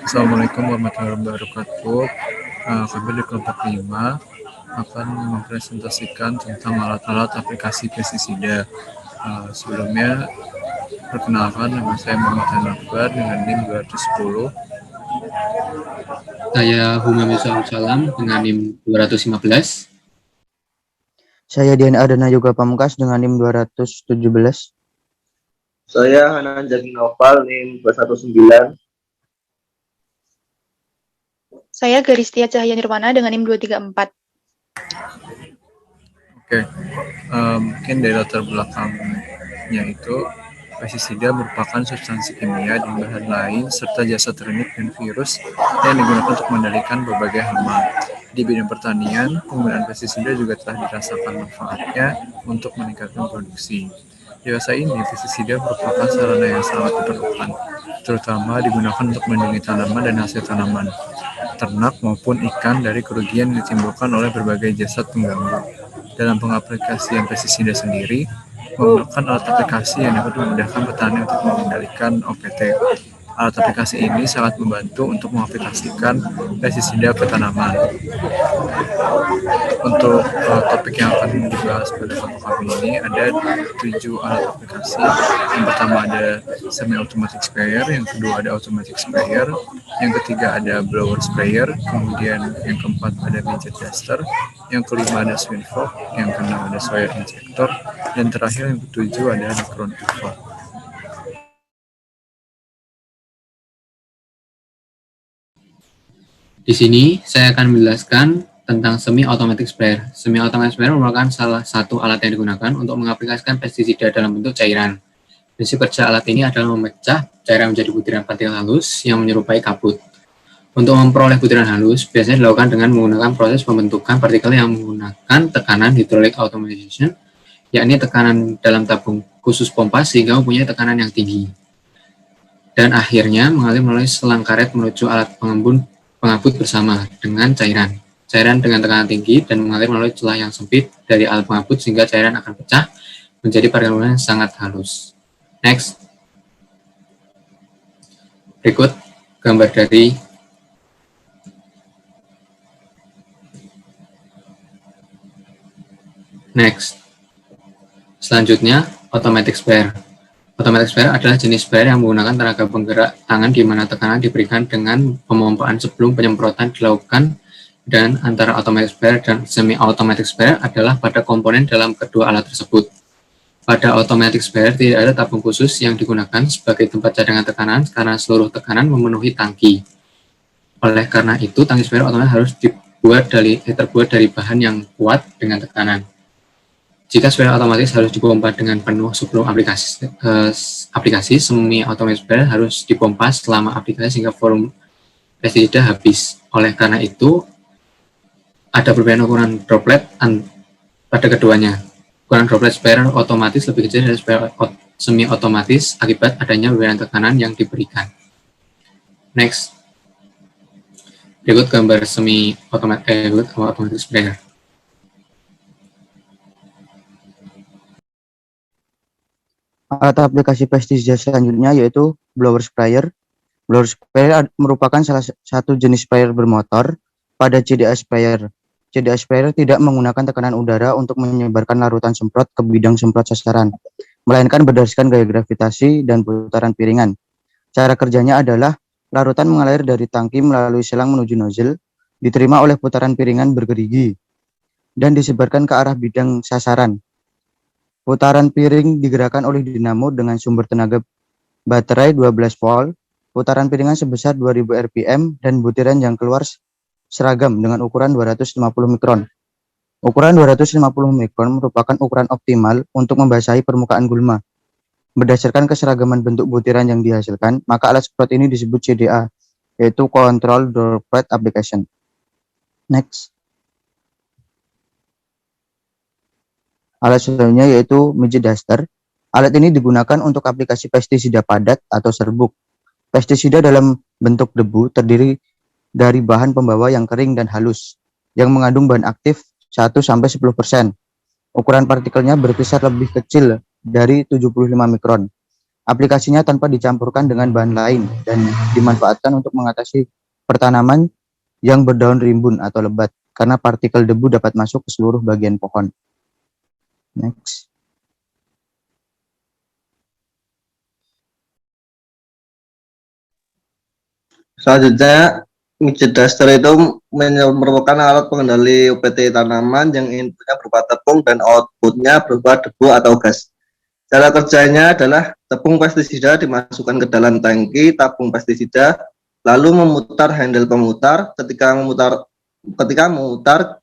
Assalamualaikum warahmatullahi wabarakatuh. Kami di kelompok 5 akan mempresentasikan tentang alat-alat aplikasi pestisida. Sebelumnya, perkenalkan nama saya Muhammad Akbar dengan NIM 210. Saya Humam Yusuf Salam dengan NIM 215. Saya Dian Adana Yoga Pamungkas dengan NIM 217. Saya Hanan Jaging Noval NIM 219. Saya Garistia Cahaya Nirwana dengan NIM 234. Oke, mungkin dari latar belakangnya itu, pestisida merupakan substansi kimia dan bahan lain serta jasa teknik dan virus yang digunakan untuk mengendalikan berbagai hama. Di bidang pertanian, penggunaan pestisida juga telah dirasakan manfaatnya untuk meningkatkan produksi. Di masa ini, pestisida merupakan sarana yang sangat diperlukan, terutama digunakan untuk melindungi tanaman dan hasil tanaman, ternak maupun ikan dari kerugian yang ditimbulkan oleh berbagai jasad pengganggu. Dalam pengaplikasian pestisida sendiri, menggunakan alat aplikasi yang dapat memudahkan petani untuk mengendalikan OPT. Alat aplikasi ini sangat membantu untuk mengaplikasikan pestisida ke tanaman. Untuk topik yang akan dibahas pada kelompok kami ini ada 7 alat aplikasi. Yang pertama ada semi-automatic sprayer, yang kedua ada automatic sprayer, yang ketiga ada blower sprayer, kemudian yang keempat ada midget duster, yang kelima ada swing fork, yang keenam ada soil injector, dan terakhir yang ketujuh ada drone pivot. Di sini saya akan menjelaskan tentang semi-automatic sprayer. Semi-automatic sprayer merupakan salah satu alat yang digunakan untuk mengaplikasikan pestisida dalam bentuk cairan. Prinsip kerja alat ini adalah memecah cairan menjadi butiran partikel halus yang menyerupai kabut. Untuk memperoleh butiran halus, biasanya dilakukan dengan menggunakan proses pembentukan partikel yang menggunakan tekanan hydraulic automation, yakni tekanan dalam tabung khusus pompa sehingga mempunyai tekanan yang tinggi. Dan akhirnya mengalir melalui selang karet menuju alat pengabut bersama dengan cairan. Cairan dengan tekanan tinggi dan mengalir melalui celah yang sempit dari alat pengabut sehingga cairan akan pecah menjadi partikel yang sangat halus. Next. Berikut gambar dari Next. Selanjutnya, automatic sprayer. Automatic sprayer adalah jenis sprayer yang menggunakan tenaga penggerak tangan di mana tekanan diberikan dengan pemompaan sebelum penyemprotan dilakukan, dan antara automatic sprayer dan semi-automatic sprayer adalah pada komponen dalam kedua alat tersebut. Pada automatic sprayer tidak ada tabung khusus yang digunakan sebagai tempat cadangan tekanan karena seluruh tekanan memenuhi tangki. Oleh karena itu, tangki sprayer otomatis harus terbuat dari bahan yang kuat dengan tekanan. Jika sprayer otomatis harus dipompa dengan penuh sebelum aplikasi, semi-automatic sprayer harus dipompa selama aplikasi sehingga volume pestisida habis. Oleh karena itu, ada perbedaan ukuran droplet pada keduanya. Ukuran droplet sprayer otomatis lebih kecil dari sprayer semi-otomatis akibat adanya perbedaan tekanan yang diberikan. Next. Berikut gambar semi-automatic sprayer. Alat aplikasi pestisida selanjutnya yaitu blower sprayer. Blower sprayer merupakan salah satu jenis sprayer bermotor pada CDA sprayer. CDA sprayer tidak menggunakan tekanan udara untuk menyebarkan larutan semprot ke bidang semprot sasaran, melainkan berdasarkan gaya gravitasi dan putaran piringan. Cara kerjanya adalah larutan mengalir dari tangki melalui selang menuju nozzle, diterima oleh putaran piringan bergerigi, dan disebarkan ke arah bidang sasaran. Putaran piring digerakkan oleh dinamo dengan sumber tenaga baterai 12 volt, putaran piringan sebesar 2000 rpm, dan butiran yang keluar seragam dengan ukuran 250 mikron. Ukuran 250 mikron merupakan ukuran optimal untuk membasahi permukaan gulma. Berdasarkan keseragaman bentuk butiran yang dihasilkan, maka alat semprot ini disebut CDA, yaitu Control Droplet Application. Next. Alat selanjutnya yaitu midget duster. Alat ini digunakan untuk aplikasi pestisida padat atau serbuk. Pestisida dalam bentuk debu terdiri dari bahan pembawa yang kering dan halus, yang mengandung bahan aktif 1-10%. Ukuran partikelnya berkisar lebih kecil dari 75 mikron. aplikasinya tanpa dicampurkan dengan bahan lain dan dimanfaatkan untuk mengatasi pertanaman yang berdaun rimbun atau lebat karena partikel debu dapat masuk ke seluruh bagian pohon. Next. Selanjutnya, midget duster itu merupakan alat pengendali UPT tanaman yang inputnya berupa tepung dan outputnya berupa debu atau gas. Cara kerjanya adalah tepung pestisida dimasukkan ke dalam tangki tabung pestisida, lalu memutar handle pemutar. Ketika memutar,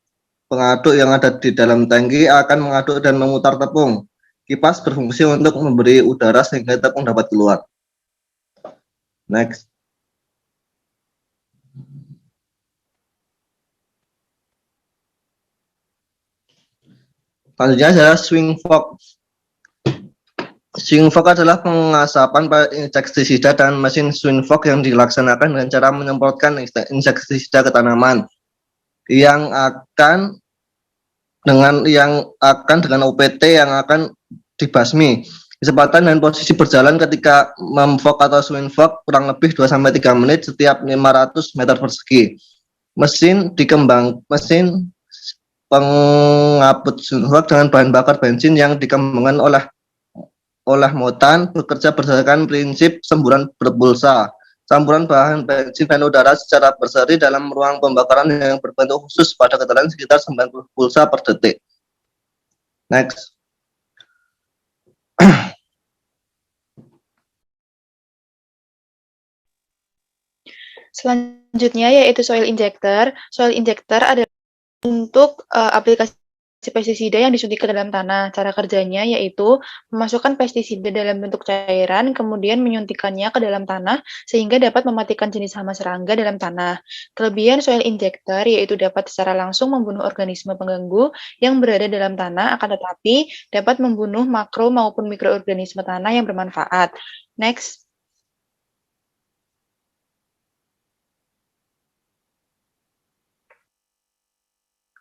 pengaduk yang ada di dalam tangki akan mengaduk dan memutar tepung. Kipas berfungsi untuk memberi udara sehingga tepung dapat keluar. Next. Selanjutnya adalah swing fork. Swing fork adalah pengasapan insektisida dan mesin swing fork yang dilaksanakan dengan cara menyemprotkan insektisida ke tanaman yang akan dengan UPT yang akan dibasmi. Kecepatan dan posisi berjalan ketika memfork atau swing fork kurang lebih 2-3 menit setiap 500 meter persegi. Mesin pengaput swing fork dengan bahan bakar bensin yang dikembangkan oleh Motan bekerja berdasarkan prinsip semburan berpulsa. Campuran bahan bensin dan udara secara berseri dalam ruang pembakaran yang berbentuk khusus pada keterangan sekitar 90 pulsa per detik. Next. Selanjutnya yaitu soil injector. Soil injector adalah untuk aplikasi pestisida yang disuntik ke dalam tanah. Cara kerjanya yaitu memasukkan pestisida dalam bentuk cairan, kemudian menyuntikkannya ke dalam tanah sehingga dapat mematikan jenis hama serangga dalam tanah. Kelebihan soil injector yaitu dapat secara langsung membunuh organisme pengganggu yang berada dalam tanah, akan tetapi dapat membunuh makro maupun mikroorganisme tanah yang bermanfaat. Next.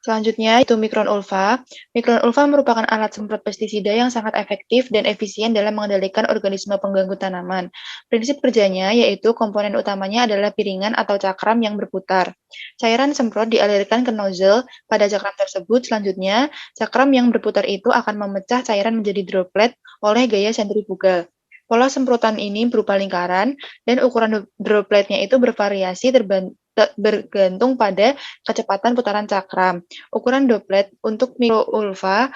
Selanjutnya itu mikron ulva. Mikron ulva merupakan alat semprot pestisida yang sangat efektif dan efisien dalam mengendalikan organisme pengganggu tanaman. Prinsip kerjanya yaitu komponen utamanya adalah piringan atau cakram yang berputar. Cairan semprot dialirkan ke nozzle pada cakram tersebut. Selanjutnya, cakram yang berputar itu akan memecah cairan menjadi droplet oleh gaya sentrifugal. Pola semprotan ini berupa lingkaran dan ukuran dropletnya itu bervariasi bergantung pada kecepatan putaran cakram. Ukuran droplet untuk mikroulva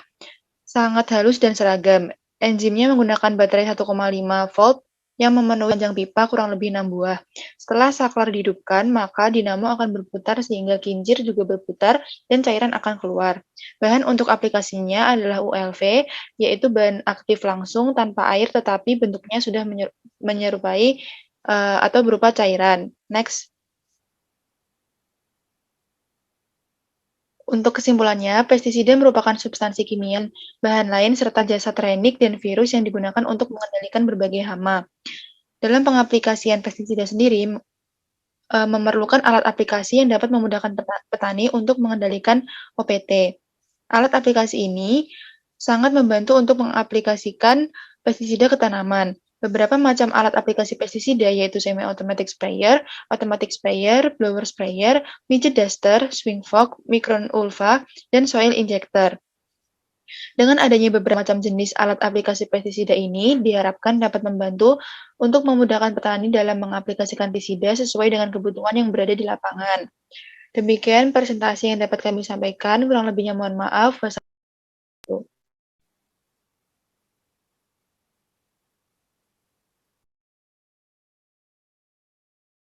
sangat halus dan seragam. Enzimnya menggunakan baterai 1,5 volt yang memenuhi panjang pipa kurang lebih 6 buah. Setelah saklar dihidupkan, maka dinamo akan berputar sehingga kincir juga berputar dan cairan akan keluar. Bahan untuk aplikasinya adalah ULV, yaitu bahan aktif langsung tanpa air tetapi bentuknya sudah menyerupai atau berupa cairan. Next. Untuk kesimpulannya, pestisida merupakan substansi kimia, bahan lain, serta zat trenik dan virus yang digunakan untuk mengendalikan berbagai hama. Dalam pengaplikasian pestisida sendiri, memerlukan alat aplikasi yang dapat memudahkan petani untuk mengendalikan OPT. Alat aplikasi ini sangat membantu untuk mengaplikasikan pestisida ke tanaman. Beberapa macam alat aplikasi pestisida yaitu semi-automatic sprayer, automatic sprayer, blower sprayer, midget duster, swing fork, mikron ulva, dan soil injector. Dengan adanya beberapa macam jenis alat aplikasi pestisida ini, diharapkan dapat membantu untuk memudahkan petani dalam mengaplikasikan pestisida sesuai dengan kebutuhan yang berada di lapangan. Demikian presentasi yang dapat kami sampaikan, kurang lebihnya mohon maaf.